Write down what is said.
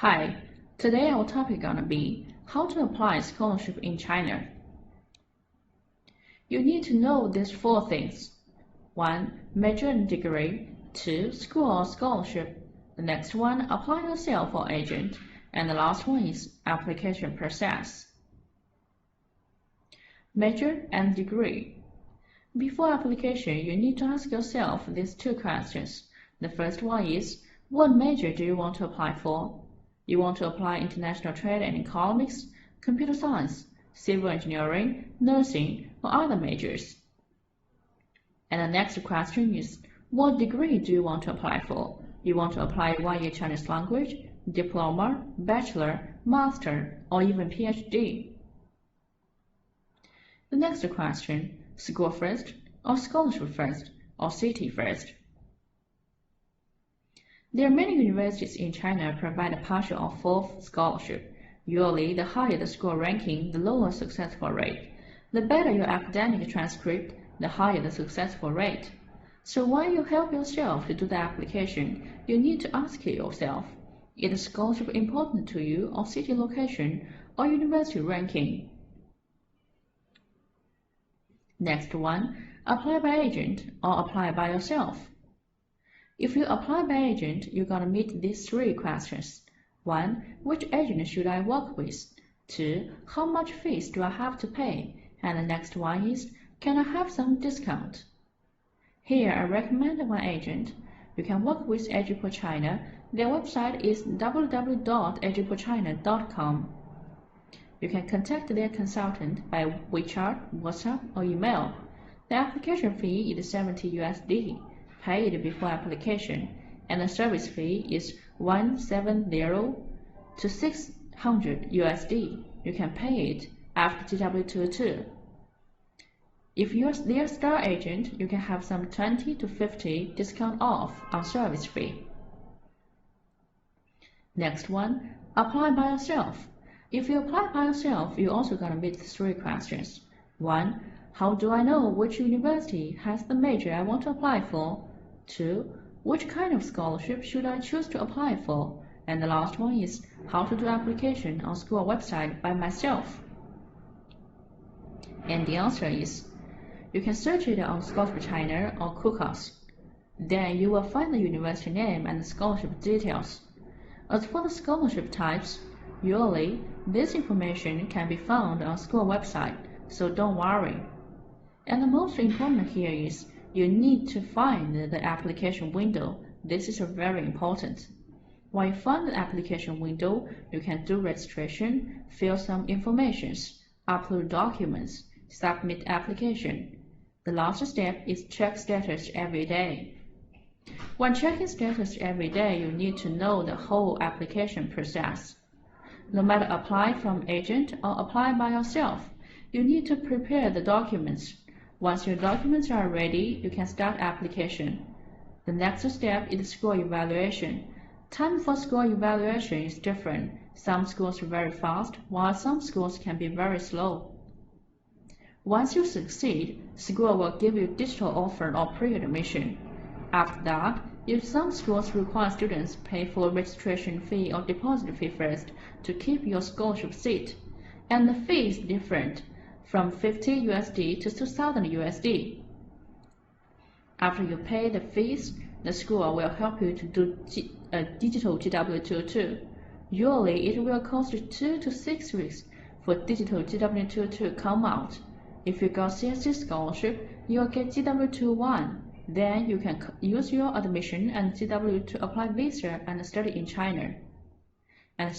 Hi, today our topic gonna be how to apply scholarship in China. You need to know these 4 things. 1. Major and degree. 2. School or scholarship. The next one, apply yourself or agent. And the last one is application process. Major and degree. Before application, you need to ask yourself these 2 questions. The first one is, what major do you want to apply for? You want to apply international trade and economics, computer science, civil engineering, nursing, or other majors. And the next question is, what degree do you want to apply for? You want to apply 1-year Chinese language, diploma, bachelor, master, or even PhD. The next question, school first, or scholarship first, or city first? There are many universities in China provide a partial or full scholarship. Usually, the higher the school ranking, the lower successful rate. The better your academic transcript, the higher the successful rate. So while you help yourself to do the application, you need to ask yourself, is the scholarship important to you, or city location, or university ranking? Next one, apply by agent or apply by yourself. If you apply by agent, you're gonna meet these 3 questions. 1. Which agent should I work with? 2. How much fees do I have to pay? And the next one is, can I have some discount? Here I recommend one agent. You can work with Edupo China. Their website is www.edupochina.com. You can contact their consultant by WeChat, WhatsApp, or email. The application fee is $70 paid before application, and the service fee is $170 to $600. You can pay it after GW22. If you're their star agent, you can have some 20 to 50% discount off on service fee. Next one, apply by yourself. If you apply by yourself, you're also gonna meet 3 questions. 1. How do I know which university has the major I want to apply for? 2. Which kind of scholarship should I choose to apply for? And the last one is, how to do application on school website by myself? And the answer is, you can search it on Scholarship China or Cookhouse. Then you will find the university name and the scholarship details. As for the scholarship types, usually this information can be found on school website, so don't worry. And the most important here is, you need to find the application window. This is very important. When you find the application window, you can do registration, fill some information, upload documents, submit application. The last step is check status every day. When checking status every day, you need to know the whole application process. No matter apply from agent or apply by yourself, you need to prepare the documents. Once your documents are ready, you can start application. The next step is school evaluation. Time for school evaluation is different. Some schools are very fast, while some schools can be very slow. Once you succeed, school will give you digital offer or pre-admission. After that, if some schools require students pay for registration fee or deposit fee first to keep your scholarship seat, and the fee is different, from $50 to $2,000. After you pay the fees, the school will help you to do a digital GW22. Usually, it will cost 2 to 6 weeks for digital GW22 to come out. If you got CSC scholarship, you will get GW21. Then you can use your admission and GW to apply visa and study in China. And